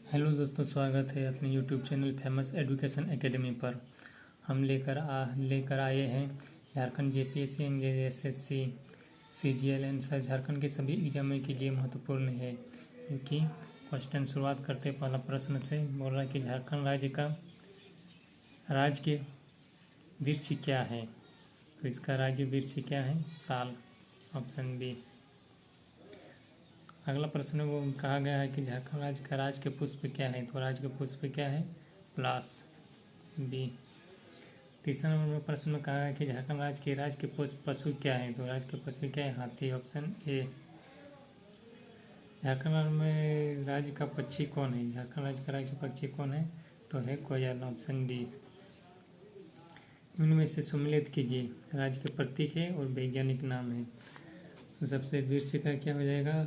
Hello दोस्तों, स्वागत है अपने YouTube channel famous education academy पर। हम लेकर आए हैं Jharkhand JPSC and JSSC CGL answer Jharkhand के सभी एग्जामों के लिए महत्वपूर्ण है, क्योंकि क्वेश्चन शुरुआत करते पहला प्रश्न से बोल रहा है कि झारखंड राज्य के वृक्ष क्या है। तो इसका राज्य वृक्ष क्या है? साल, ऑप्शन बी। अगला प्रश्न वो कहा गया है कि झारखंड राज्य का राज के पुष्प क्या है। तो राज्य के पुष्प क्या है? पलाश, बी। तीसरा नंबर में प्रश्न में कहा गया कि झारखंड राज्य के राज के पशु क्या है। तो राज्य के पशु क्या है? हाथी, ऑप्शन ए। झारखंड राज्य में राज्य का पक्षी कौन है? झारखंड राज्य का राज्य पक्षी कौन है? तो है कोयल, ऑप्शन डी। इनमें से सम्मिलित कीजिए। राज्य के प्रतीक है और वैज्ञानिक नाम है। तो सबसे वृक्ष का क्या हो जाएगा?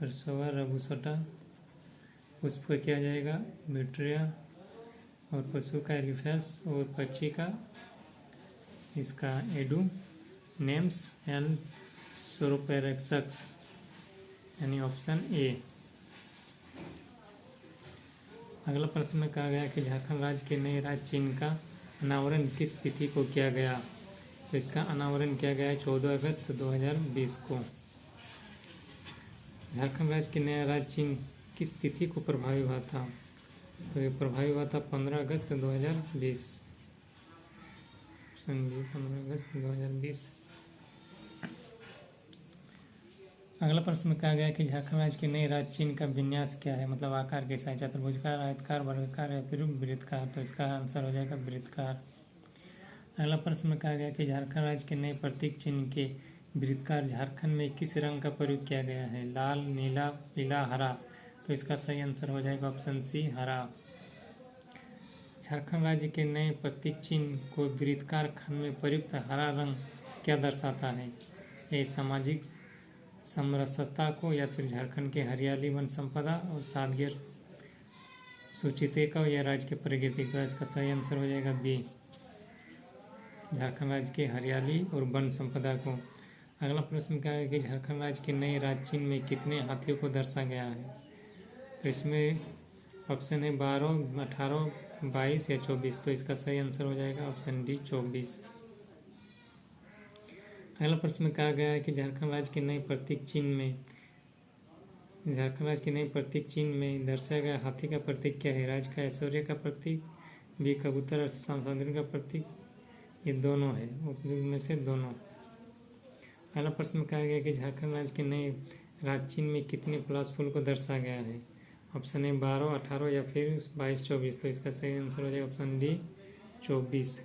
रसोवा रबुसोटा। पुष्प का क्या हो जाएगा? विट्रिया। और पशु का एलिफेस। और पक्षी का इसका एडू नेम्स एंड सोरोपेरेक्सस, यानी ऑप्शन ए। अगला प्रश्न में कहा गया कि झारखंड राज्य के नए राज्य चिन्ह का अनावरण किस तिथि को किया गया। तो इसका अनावरण किया गया है 14 अगस्त 2020 को। झारखंड राज्य के नया राज्य चिन्ह किस तिथि को प्रभावी हुआ था? तो ये प्रभावी हुआ था 15 अगस्त 2020, ऑप्शन बी, 15 अगस्त 2020। अगला प्रश्न में कहा गया कि झारखंड राज्य के नए राज्य चिन्ह का विन्यास क्या है, मतलब आकार कैसा है? चतुर्भुजकार, आयतकार, वर्गाकार या फिर वृत्तकार। तो इसका आंसर हो जाएगा वृत्तकार। अगला प्रश्न में कहा गया कि झारखंड राज्य के नए प्रतीक चिन्ह के वृत्तकार झारखंड में किस रंग का प्रयोग किया गया है? लाल, नीला, पीला, हरा। तो इसका सही आंसर हो जाएगा ऑप्शन सी, हरा। झारखंड राज्य के नए प्रतीक चिन्ह को वृत्तकार खंड में प्रयुक्त हरा रंग क्या दर्शाता है? ये सामाजिक समरसता को, या फिर झारखंड के हरियाली, वन संपदा और सादगी सुचिते का, या राज्य के प्रकृति का। इसका सही आंसर हो जाएगा बी, झारखंड राज्य के हरियाली और वन संपदा को। अगला प्रश्न क्या है कि झारखंड राज्य के नए राज्य चिन्ह में कितने हाथियों को दर्शाया गया है? तो इसमें ऑप्शन है 12, 18, 22 या 24। तो इसका सही आंसर हो जाएगा ऑप्शन डी, 24। अगला प्रश्न में कहा गया है कि झारखंड राज्य के नए प्रतीक चिन्ह में दर्शाया गया हाथी का प्रतीक क्या है? राज्य का ऐश्वर्य का प्रतीक, बी कबूतर और संसाधन का प्रतीक, ये दोनों है, उपयुक्त में से दोनों। अगला प्रश्न में कहा गया कि झारखंड राज्य के नए राज्य चिन्ह में कितने पलाश फूल को दर्शाया गया है? ऑप्शन है 12, 18 या फिर 22, 24। तो इसका सही आंसर हो जाएगा ऑप्शन डी, 24।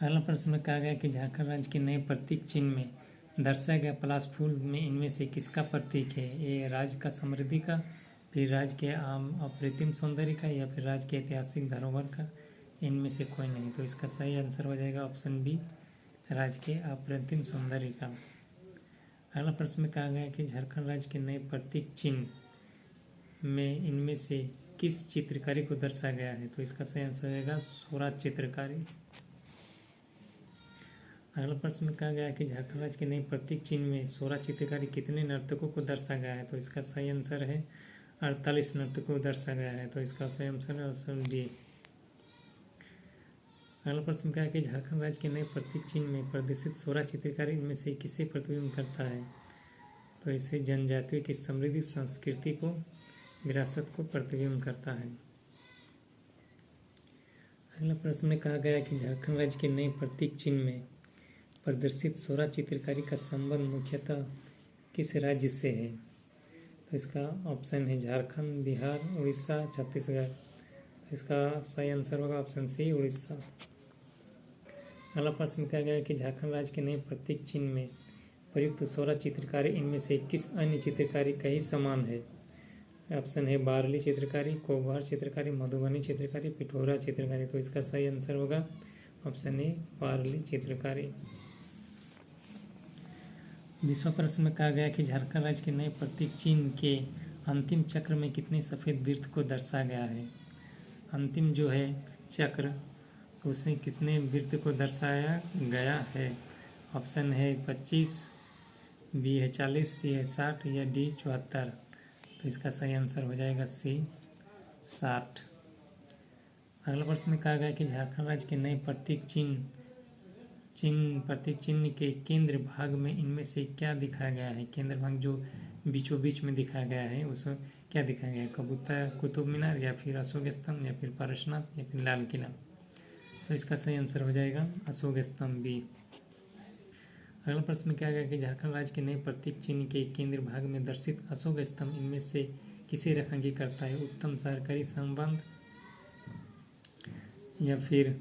अगला प्रश्न में कहा गया कि झारखंड राज्य के नए प्रतीक चिन्ह में दर्शाया गया पलाश फूल में इनमें से किसका प्रतीक है? ये राज्य का समृद्धि का, फिर राज्य के आम अप्रतिम सौंदर्य का, या फिर राज्य के ऐतिहासिक धरोहर का। इनमें से कोई नहीं। तो इसका सही आंसर हो जाएगा ऑप्शन बी, राज्य के अप्रतिम सौंदर्य का। अगला प्रश्न में कहा गया कि झारखंड राज्य के नए प्रतीक चिन्ह में इनमें से किस चित्रकारी को दर्शाया गया है? तो इसका सही आंसर हो जाएगा स्वराज चित्रकारी। अगला प्रश्न में कहा गया है कि झारखंड राज्य के नए प्रतीक चिन्ह में स्वराज चित्रकारी कितने नर्तकों को दर्शाया गया है? तो इसका सही आंसर है 48 नर्तकों को दर्शाया गया है। तो इसका सही आंसर है ऑप्शन डी। अगला प्रश्न क्या है कि झारखंड राज्य के नए प्रतीक चिन्ह में प्रदर्शित स्वराज चित्रकारी इनमें से किसे प्रतिबिंबित करता है? तो इसे जनजातियों की समृद्धि, संस्कृति को, विरासत को प्रतिबिंबित करता है। अगला प्रश्न में कहा गया कि झारखंड राज्य के नए प्रतीक चिन्ह में प्रदर्शित स्वराज चित्रकारी का संबंध मुख्यतः किस राज्य से है? तो इसका ऑप्शन है झारखंड, बिहार, उड़ीसा, छत्तीसगढ़। तो इसका सही आंसर होगा ऑप्शन सी, उड़ीसा। अगला प्रश्न कहा गया है कि झारखंड राज्य के नए प्रतीक चिन्ह में प्रयुक्त स्वराज चित्रकारी इनमें से किस अन्य चित्रकारी का ही समान है? ऑप्शन है बारली चित्रकारी, कोगवार चित्रकारी, मधुबनी चित्रकारी, पिठोरा चित्रकारी। तो इसका सही आंसर होगा ऑप्शन ए, बारली चित्रकारी। 20वां प्रश्न में कहा गया कि झारखंड राज्य के नए प्रतीक चिन्ह के अंतिम चक्र में कितने सफ़ेद वृत्त को दर्शाया गया है? अंतिम जो है चक्र, उसमें कितने वृत्त को दर्शाया गया है? ऑप्शन है 25, बी है 40, सी है 60 या डी 74। तो इसका सही आंसर हो जाएगा सी 60। अगला प्रश्न में कहा गया कि झारखंड राज्य के नए प्रतीक चिन्ह के केंद्र भाग में इनमें से क्या दिखाया गया है। केंद्र भाग जो बीचों बीच में दिखाया गया है उसमें क्या दिखाया गया है, कबूतर, कुतुब मीनार या फिर अशोक स्तंभ या फिर पारसनाथ या फिर लाल किला। तो इसका सही आंसर हो जाएगा अशोक स्तंभ बी। अगला प्रश्न में क्या गया कि झारखंड राज्य के नए प्रतीक चिन्ह के केंद्र भाग में दर्शित अशोक स्तंभ इनमें से किसे रेखांकित करता है, उत्तम सहकारी संबंध या फिर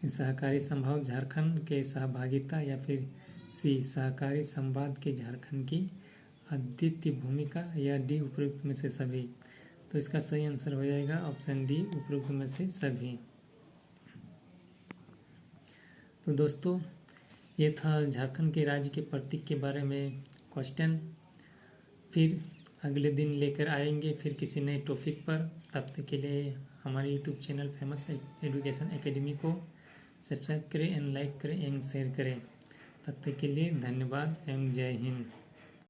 सहकारी संभाव झारखंड के सहभागिता या फिर सी सहकारी संवाद के झारखंड की अद्वितीय भूमिका या डी उपरोक्त में से सभी। तो इसका सही आंसर हो जाएगा ऑप्शन डी उपरोक्त में से सभी। तो दोस्तों ये था झारखंड के राज्य के प्रतीक के बारे में क्वेश्चन। फिर अगले दिन लेकर आएंगे फिर किसी नए टॉपिक पर। तब तक के लिए हमारे YouTube channel famous education academy को सब्सक्राइब करें एंड लाइक करें एंड शेयर करें। तब तक के लिए धन्यवाद एवं जय हिंद।